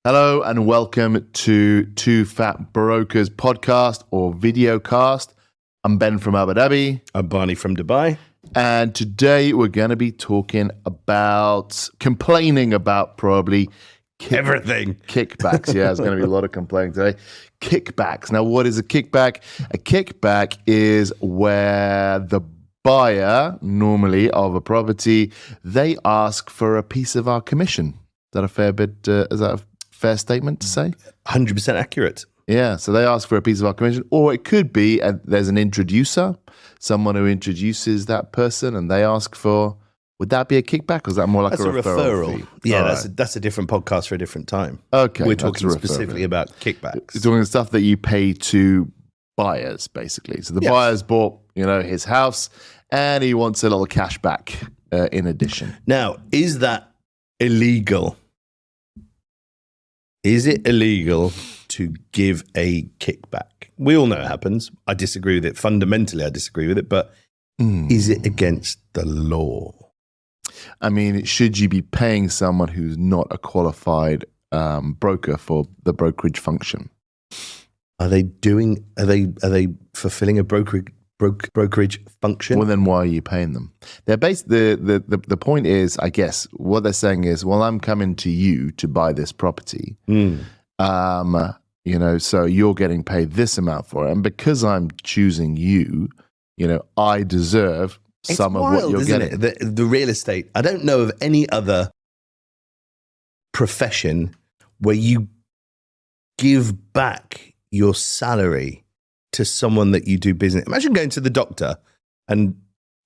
Hello and welcome to Two Fat Brokers podcast or videocast. I'm Ben from Abu Dhabi. I'm Barney from Dubai. And today we're going to be complaining about probably everything. Kickbacks. Yeah, there's going to be a lot of complaining today. Kickbacks. Now, what is a kickback? A kickback is where the buyer, normally of a property, they ask for a piece of our commission. Is that a fair fair statement to say? 100% accurate. Yeah, so they ask for a piece of our commission, or it could be there's an introducer, someone who introduces that person, and they ask for. Would that be a kickback, or is that more like that's a referral fee? Yeah, that's a different podcast for a different time. Okay, we're talking specifically about kickbacks. We're talking stuff that you pay to buyers, basically. So the buyer's bought, his house, and he wants a little cash back in addition. Now, is that illegal? Is it illegal to give a kickback? We all know it happens. I disagree with it. Fundamentally, I disagree with it. But is it against the law? I mean, should you be paying someone who's not a qualified broker for the brokerage function? Are they fulfilling a brokerage function? Well, then why are you paying them? They're the point is, I guess, what they're saying is, well, I'm coming to you to buy this property. So you're getting paid this amount for it. And because I'm choosing you, I deserve some of what you're getting. The real estate, I don't know of any other profession where you give back your salary to someone that you do business. Imagine going to the doctor and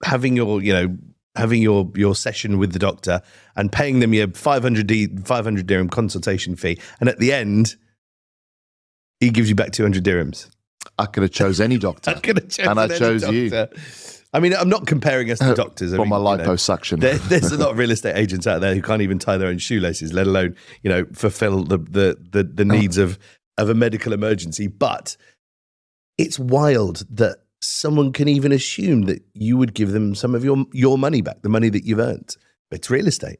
having your session with the doctor and paying them your 500 dirham consultation fee, and at the end, he gives you back 200 dirhams. I could have chose any doctor. I chose you. I mean, I'm not comparing us to doctors. For my liposuction. There's a lot of real estate agents out there who can't even tie their own shoelaces, let alone, fulfill the needs of a medical emergency. But it's wild that someone can even assume that you would give them some of your money back, the money that you've earned. But it's real estate.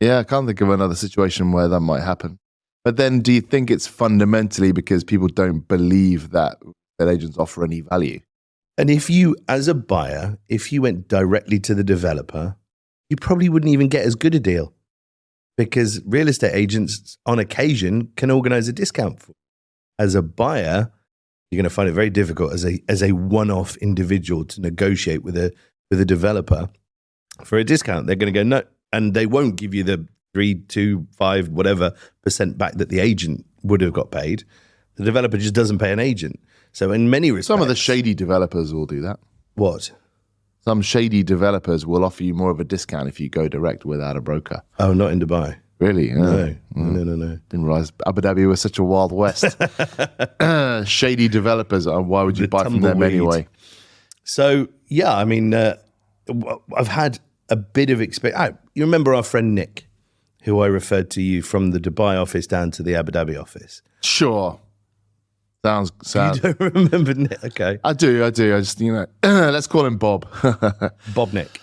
Yeah, I can't think of another situation where that might happen. But then do you think it's fundamentally because people don't believe that agents offer any value? And if you, as a buyer, if you went directly to the developer, you probably wouldn't even get as good a deal, because real estate agents on occasion can organize a discount for you. As a buyer, you're going to find it very difficult as a one-off individual to negotiate with a developer for a discount. They're going to go, no, and they won't give you the 3, 2, 5, whatever % back that the agent would have got paid. The developer just doesn't pay an agent. So in many respects, some of the shady developers will do that. What? Some shady developers will offer you more of a discount if you go direct without a broker. Oh, not in Dubai. Really? No. Didn't realize Abu Dhabi was such a wild west. Shady developers. Why would you buy from them anyway? So, yeah, I mean, I've had a bit of experience. You remember our friend Nick, who I referred to you from the Dubai office down to the Abu Dhabi office? Sure. Sounds. You don't remember Nick? Okay. I do. I just, let's call him Bob. Bob Nick.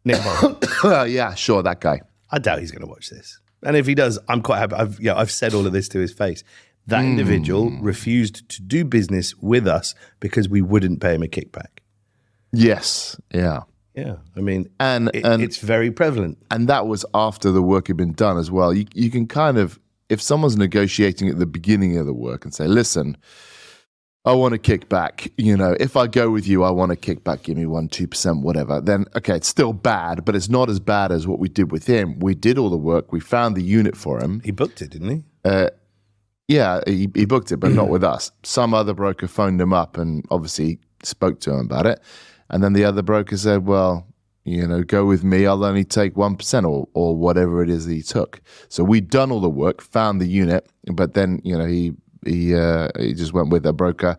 Nick Bob. Yeah, sure, that guy. I doubt he's going to watch this. And if he does, I'm quite happy. I've said all of this to his face. That individual refused to do business with us because we wouldn't pay him a kickback. Yes. Yeah. Yeah. I mean, and it's very prevalent. And that was after the work had been done as well. You can kind of, if someone's negotiating at the beginning of the work and say, listen, I want a kickback, if I go with you, I want a kickback, give me 1%, 2%, whatever, then, okay, it's still bad, but it's not as bad as what we did with him. We did all the work. We found the unit for him. He booked it, didn't he? Yeah, he booked it, but not with us. Some other broker phoned him up and obviously spoke to him about it. And then the other broker said, well, go with me. I'll only take 1% or whatever it is that he took. So we'd done all the work, found the unit, but then, he just went with a broker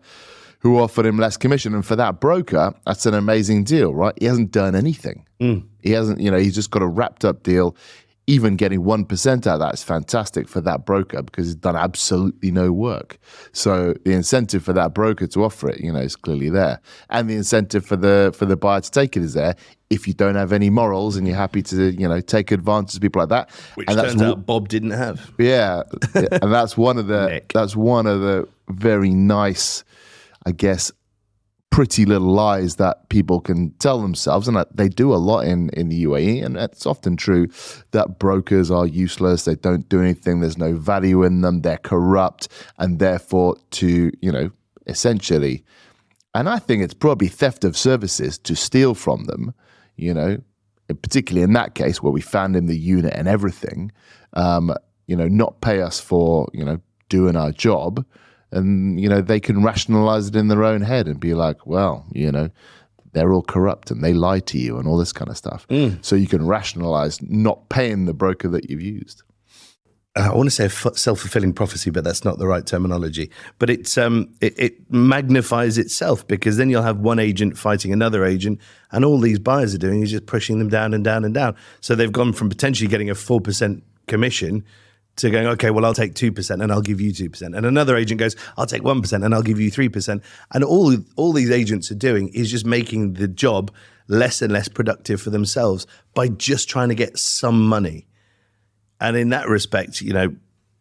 who offered him less commission. And for that broker, that's an amazing deal, right? He hasn't done anything. He hasn't, he's just got a wrapped up deal. even getting 1% out of that is fantastic for that broker because it's done absolutely no work. So the incentive for that broker to offer it, is clearly there. And the incentive for the buyer to take it is there if you don't have any morals and you're happy to, take advantage of people like that. Which turns out Bob didn't have. Yeah. And that's one of the very nice, I guess, pretty little lies that people can tell themselves, and that they do a lot in the UAE, and it's often true that brokers are useless, they don't do anything, there's no value in them, they're corrupt, and therefore to, essentially, and I think it's probably theft of services to steal from them, particularly in that case where we found him the unit and everything, not pay us for, doing our job. And, they can rationalize it in their own head and be like, well, they're all corrupt and they lie to you and all this kind of stuff. So you can rationalize not paying the broker that you've used. I want to say self-fulfilling prophecy, but that's not the right terminology. But it magnifies itself, because then you'll have one agent fighting another agent, and all these buyers are doing is just pushing them down and down and down. So they've gone from potentially getting a 4% commission to going, okay, well, I'll take 2% and I'll give you 2%. And another agent goes, I'll take 1% and I'll give you 3%. And all these agents are doing is just making the job less and less productive for themselves by just trying to get some money. And in that respect,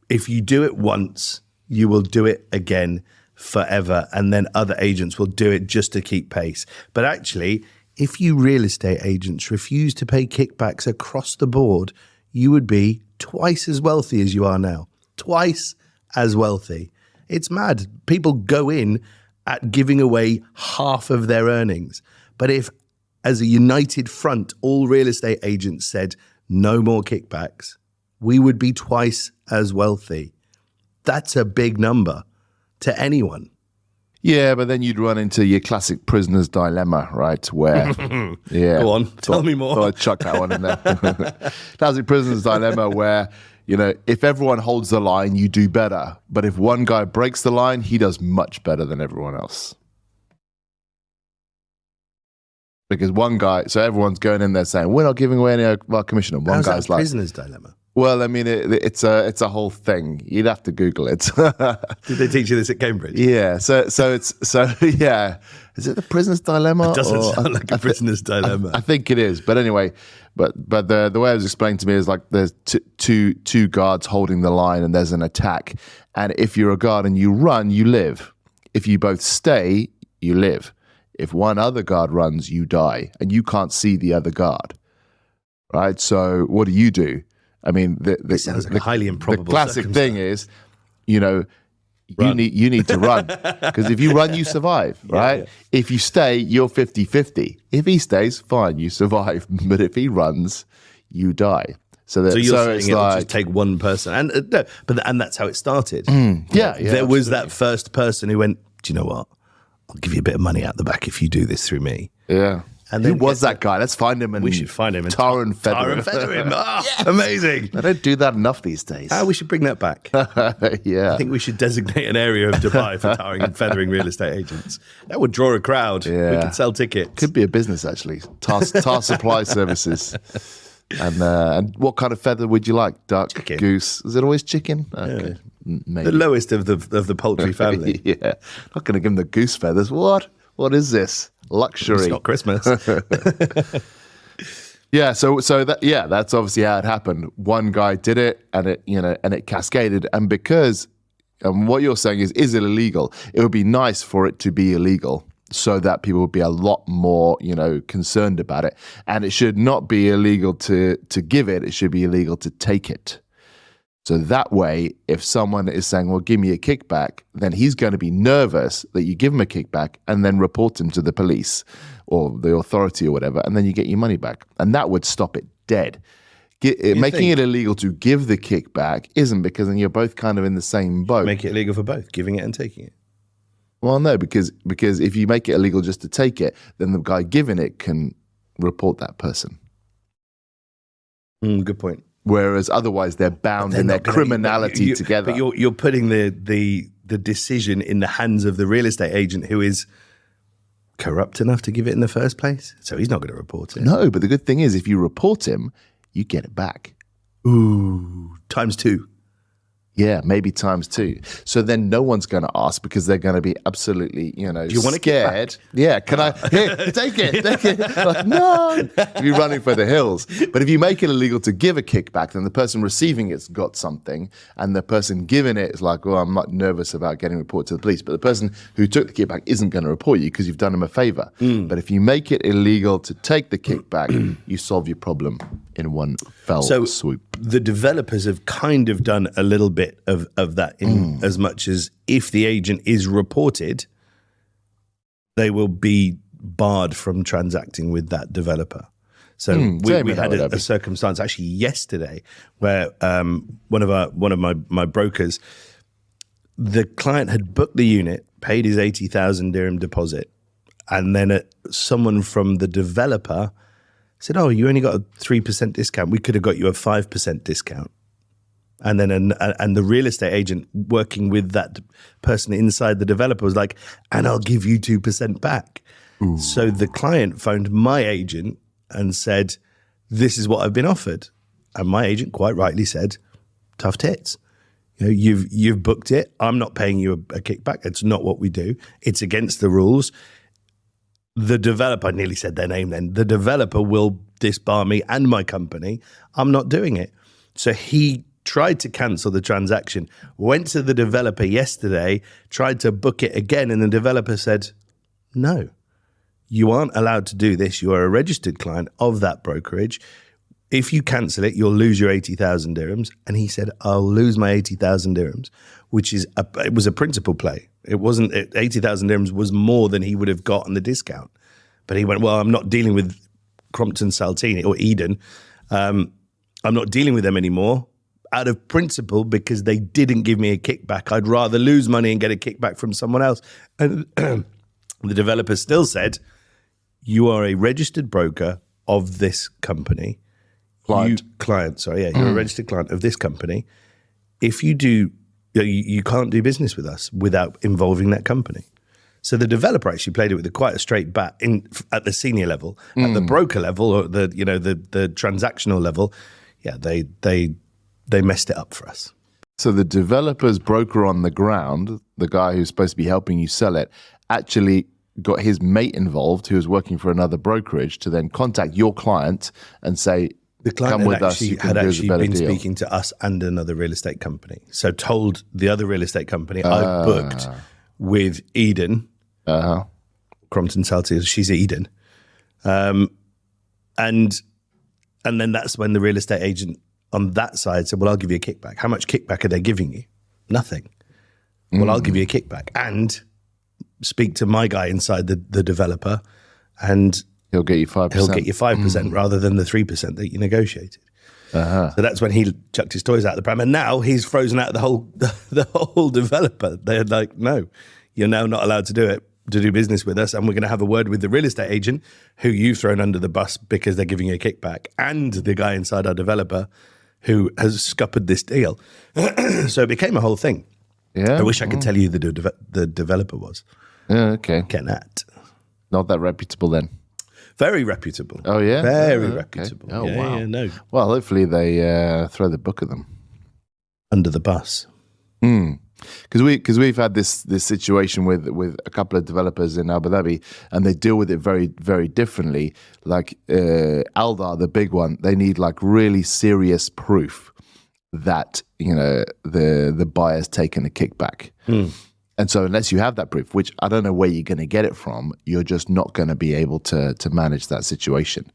if you do it once, you will do it again forever. And then other agents will do it just to keep pace. But actually, if you real estate agents refuse to pay kickbacks across the board, you would be twice as wealthy as you are now. Twice as wealthy. It's mad. People go in at giving away half of their earnings. But if, as a united front, all real estate agents said no more kickbacks, we would be twice as wealthy. That's a big number to anyone. Yeah, but then you'd run into your classic prisoner's dilemma, right? Where, yeah. Go on, tell me more. I'd chuck that one in there. Classic prisoner's dilemma where, if everyone holds the line, you do better. But if one guy breaks the line, he does much better than everyone else. Because one guy, so everyone's going in there saying, we're not giving away any of our commission. And one How's guy's that like, prisoner's dilemma? well, I mean, it's a whole thing. You'd have to Google it. Did they teach you this at Cambridge? Yeah. So yeah. Is it the prisoner's dilemma? It doesn't sound like a prisoner's dilemma. I think it is. But anyway, but the way it was explained to me is like there's two guards holding the line and there's an attack. And if you're a guard and you run, you live. If you both stay, you live. If one other guard runs, you die, and you can't see the other guard. Right. So what do? I mean, it sounds like a highly improbable. The classic thing is, you need to run, because if you run, you survive, right? Yeah. If you stay, you're 50-50. If he stays, fine, you survive. But if he runs, you die. So you're saying it'll just take one person, and that's how it started. Yeah, there was that first person who went, do you know what? I'll give you a bit of money out the back if you do this through me. Yeah. And who was that guy? Let's find him. We should find him. Tar and feather him. Oh, yes. Amazing. I don't do that enough these days. We should bring that back. Yeah. I think we should designate an area of Dubai for tarring and feathering real estate agents. That would draw a crowd. Yeah. We could sell tickets. Could be a business, actually. Tar supply services. And what kind of feather would you like? Duck, chicken. Goose? Is it always chicken? Okay. Yeah. Maybe. The lowest of the poultry family. Yeah. Not going to give them the goose feathers. What? What is this? Luxury. It's not Christmas. Yeah, so that's obviously how it happened. One guy did it, and it cascaded. And because what you're saying is it illegal? It would be nice for it to be illegal, so that people would be a lot more, concerned about it. And it should not be illegal to give it. It should be illegal to take it. So that way, if someone is saying, well, give me a kickback, then he's going to be nervous that you give him a kickback and then report him to the police or the authority or whatever, and then you get your money back. And that would stop it dead. Making it illegal to give the kickback isn't, because then you're both kind of in the same boat. Make it illegal for both, giving it and taking it. Well, no, because if you make it illegal just to take it, then the guy giving it can report that person. Good point. Whereas otherwise they're bound in their criminality together. But you're putting the decision in the hands of the real estate agent, who is corrupt enough to give it in the first place. So he's not going to report it. No, but the good thing is, if you report him, you get it back. Ooh, times 2. Yeah, maybe times 2. So then no one's going to ask because they're going to be absolutely, Do you want a scared. kickback? Yeah, can I? Here, take it. Like, no, you're running for the hills. But if you make it illegal to give a kickback, then the person receiving it's got something, and the person giving it is like, well, I'm not nervous about getting reported to the police. But the person who took the kickback isn't going to report you because you've done them a favor. But if you make it illegal to take the kickback, you solve your problem in one fell swoop. The developers have kind of done a little bit of that in as much as if the agent is reported, they will be barred from transacting with that developer. So we had a circumstance actually yesterday where one of my brokers, the client had booked the unit, paid his 80,000 dirham deposit, and then someone from the developer said, "Oh, you only got a 3% discount. We could have got you a 5% discount." And then and the real estate agent working with that person inside the developer was like, "And I'll give you 2% back." Ooh. So the client phoned my agent and said, "This is what I've been offered." And my agent quite rightly said, "Tough tits. You've booked it. I'm not paying you a kickback. It's not what we do. It's against the rules." The developer, I nearly said their name then, the developer will disbar me and my company. I'm not doing it. So he tried to cancel the transaction, went to the developer yesterday, tried to book it again, and the developer said, "No, you aren't allowed to do this. You are a registered client of that brokerage. If you cancel it, you'll lose your 80,000 dirhams." And he said, "I'll lose my 80,000 dirhams," which is it was a principal play. It wasn't 80,000 dirhams was more than he would have got on the discount. But he went, "Well, I'm not dealing with Crompton Saltini or Eden. I'm not dealing with them anymore out of principle because they didn't give me a kickback. I'd rather lose money and get a kickback from someone else." And the developer still said, "You are a registered broker of this company." You're a registered client of this company. If you do, you can't do business with us without involving that company. So the developer actually played it with quite a straight bat at the senior level, at the broker level, or the transactional level. Yeah, they messed it up for us. So the developer's broker on the ground, the guy who's supposed to be helping you sell it, actually got his mate involved, who was working for another brokerage, to then contact your client and say, the client "Come with us, you can had do actually a better been deal." speaking to us and another real estate company. So told the other real estate company, "I've booked with Eden, Crompton Salty, she's Eden," and then that's when the real estate agent on that side said, "Well, I'll give you a kickback." "How much kickback are they giving you?" "Nothing." "Well, I'll give you a kickback and speak to my guy inside the developer, and he'll get you 5%. He'll get you 5% rather than the 3% that you negotiated." So that's when he chucked his toys out of the pram, and now he's frozen out the whole developer. They're like, "No, you're now not allowed to do business with us, and we're going to have a word with the real estate agent who you've thrown under the bus because they're giving you a kickback, and the guy inside our developer who has scuppered this deal." So it became a whole thing. Yeah, I wish I could tell you the developer was. Yeah, okay. Kenat. Not that reputable then. Very reputable. Oh, yeah? Very okay. reputable. Oh, yeah, wow. Yeah, no. Well, hopefully they throw the book at them. Under the bus. Because we've had this situation with a couple of developers in Abu Dhabi, and they deal with it very, very differently. Like Aldar, the big one, they need like really serious proof that the buyer's taken a kickback. And so unless you have that proof, which I don't know where you're going to get it from, you're just not going to be able to manage that situation.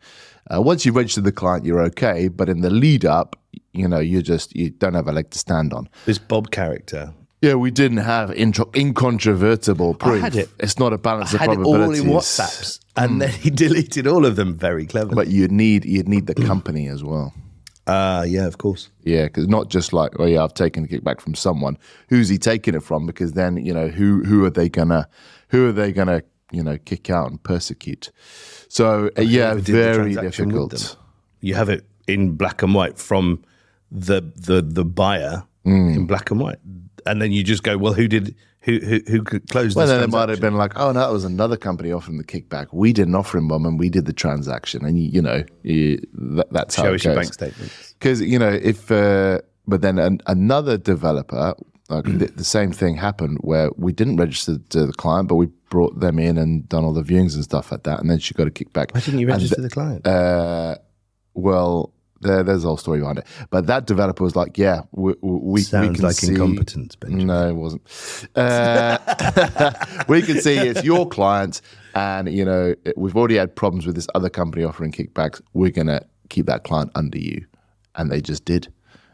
Once you've registered the client, you're okay. But in the lead up, you don't have a leg to stand on. This Bob character. Yeah, we didn't have incontrovertible proof. I had it. It's not a balance of I had probabilities. it all in WhatsApps, and then he deleted all of them very cleverly. But you'd need the company as well. Yeah, of course. Yeah, because not just like, "Oh yeah, I've taken a kickback from someone." Who's he taking it from? Because then who are they gonna kick out and persecute? So yeah, very difficult. You have it in black and white from the buyer in black and white, and then you just go, "Well, who did who could close Well, this then it might have transaction. been like, oh, no, that was another company offering the kickback. We didn't offer him one, and we did the transaction. And, that's how Show it us your goes. bank statements. Because, if, but then another developer, like the same thing happened where we didn't register to the client, but we brought them in and done all the viewings and stuff like that. And then she got a kickback. Why didn't you register the client? Well, there's a whole story behind it. But that developer was like, yeah, we Sounds can like see, incompetence, Benjamin. No, it wasn't. We can see it's your client, and we've already had problems with this other company offering kickbacks. We're gonna keep that client under you, and they just did.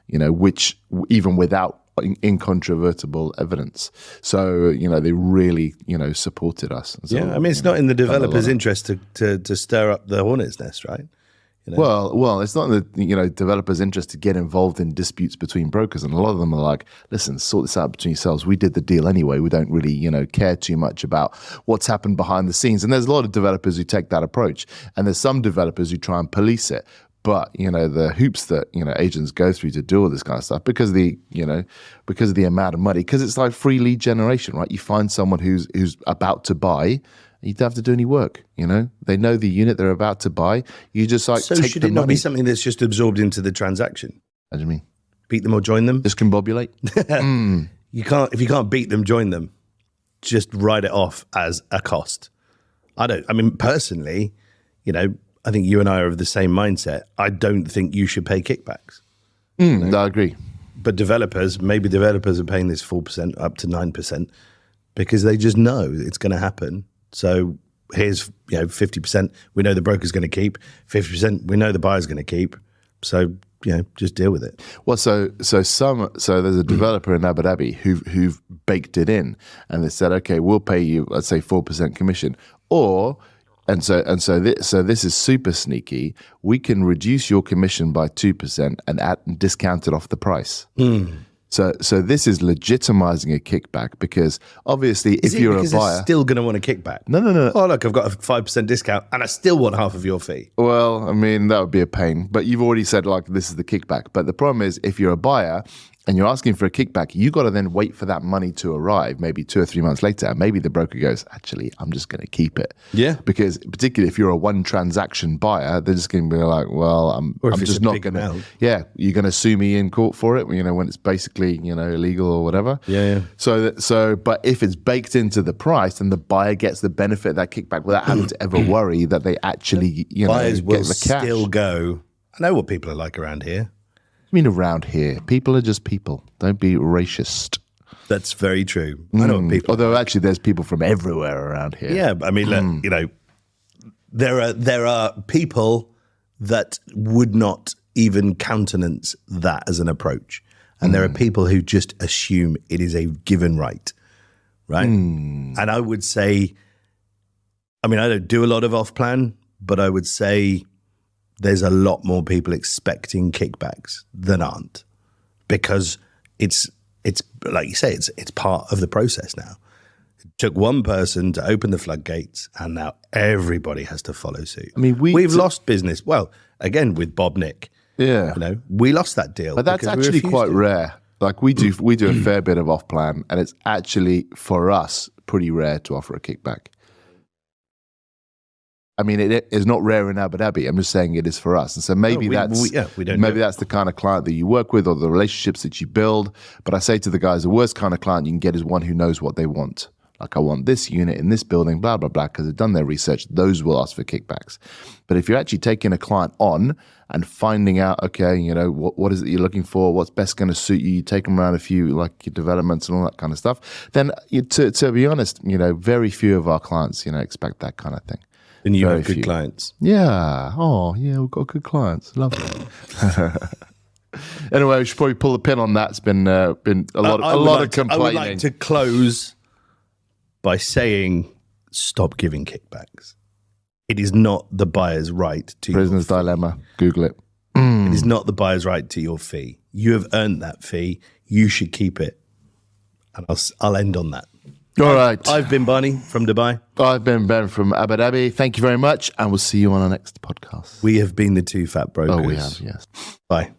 Which even without incontrovertible evidence. So they really supported us. And so, Yeah, I mean, it's not in the done a lot developer's of- interest to stir up the hornet's nest, right? Well, it's not in the developers' interest to get involved in disputes between brokers, and a lot of them are like, "Listen, sort this out between yourselves. We did the deal anyway. We don't really, care too much about what's happened behind the scenes." And there's a lot of developers who take that approach, and there's some developers who try and police it. But the hoops that agents go through to do all this kind of stuff because of the amount of money, because it's like free lead generation, right? You find someone who's about to buy. You don't have to do any work, They know the unit they're about to buy. You just So take should the it not money. be something that's just absorbed into the transaction? How do you mean? Beat them or join them? Discombobulate? If you can't beat them, join them. Just write it off as a cost. Personally, I think you and I are of the same mindset. I don't think you should pay kickbacks. No, I agree. But maybe developers are paying this 4% up to 9% because they just know it's going to happen. So here's 50%. We know the broker's going to keep 50%. We know the buyer's going to keep. So just deal with it. Well, so there's a developer in Abu Dhabi who've baked it in, and they said, okay, we'll pay you, let's say 4% commission, so this is super sneaky. We can reduce your commission by 2% and discount it off the price. So this is legitimizing a kickback because obviously if you're a buyer, they're still going to want a kickback. No. Oh, look, I've got a 5% discount and I still want half of your fee. Well, I mean, that would be a pain. But you've already said, like, this is the kickback. But the problem is, if you're a buyer and you're asking for a kickback, you got to then wait for that money to arrive, maybe 2 or 3 months later. And maybe the broker goes, actually, I'm just going to keep it. Yeah. Because particularly if you're a one transaction buyer, they're just going to be like, well, I'm just not going to. Yeah, you're going to sue me in court for it, when it's basically, illegal or whatever. Yeah. But if it's baked into the price, then the buyer gets the benefit of that kickback without having to ever worry that they actually, Buyers get will the cash. still go. I know what people are like around here. I mean, around here, people are just people. Don't be racist. That's very true. I know what people. Although actually, there's people from everywhere around here. Yeah, I mean, look, there are people that would not even countenance that as an approach, and there are people who just assume it is a given right, And I would say, I don't do a lot of off plan, but I would say there's a lot more people expecting kickbacks than aren't, because it's like you say, it's part of the process now. It took one person to open the floodgates, and now everybody has to follow suit. I mean, we've lost business. Well, again with Bob Nick, Yeah. we lost that deal. But that's because we actually refused quite it. rare. Like we do a fair bit of off plan, and it's actually for us pretty rare to offer a kickback. I mean, it is not rare in Abu Dhabi. I'm just saying it is for us, and so maybe we don't. maybe that's the kind of client that you work with or the relationships that you build. But I say to the guys, the worst kind of client you can get is one who knows what they want. Like, I want this unit in this building, blah, blah, blah, because they've done their research. Those will ask for kickbacks. But if you're actually taking a client on and finding out, okay, what is it you're looking for? What's best going to suit you? You take them around a few, like, your developments and all that kind of stuff. Then, to be honest, very few of our clients, expect that kind of thing. And you Very have good few. clients. Yeah. Oh, yeah, we've got good clients. Lovely. Anyway, we should probably pull the pin on that. It's been a lot of complaining. I would like to close by saying, stop giving kickbacks. It is not the buyer's right to Prisoner's dilemma. Google it. It is not the buyer's right to your fee. You have earned that fee. You should keep it. And I'll end on that. All right. I've been Barney from Dubai. I've been Ben from Abu Dhabi. Thank you very much, and we'll see you on our next podcast. We have been the two fat brokers. Oh, we have, yes. Bye.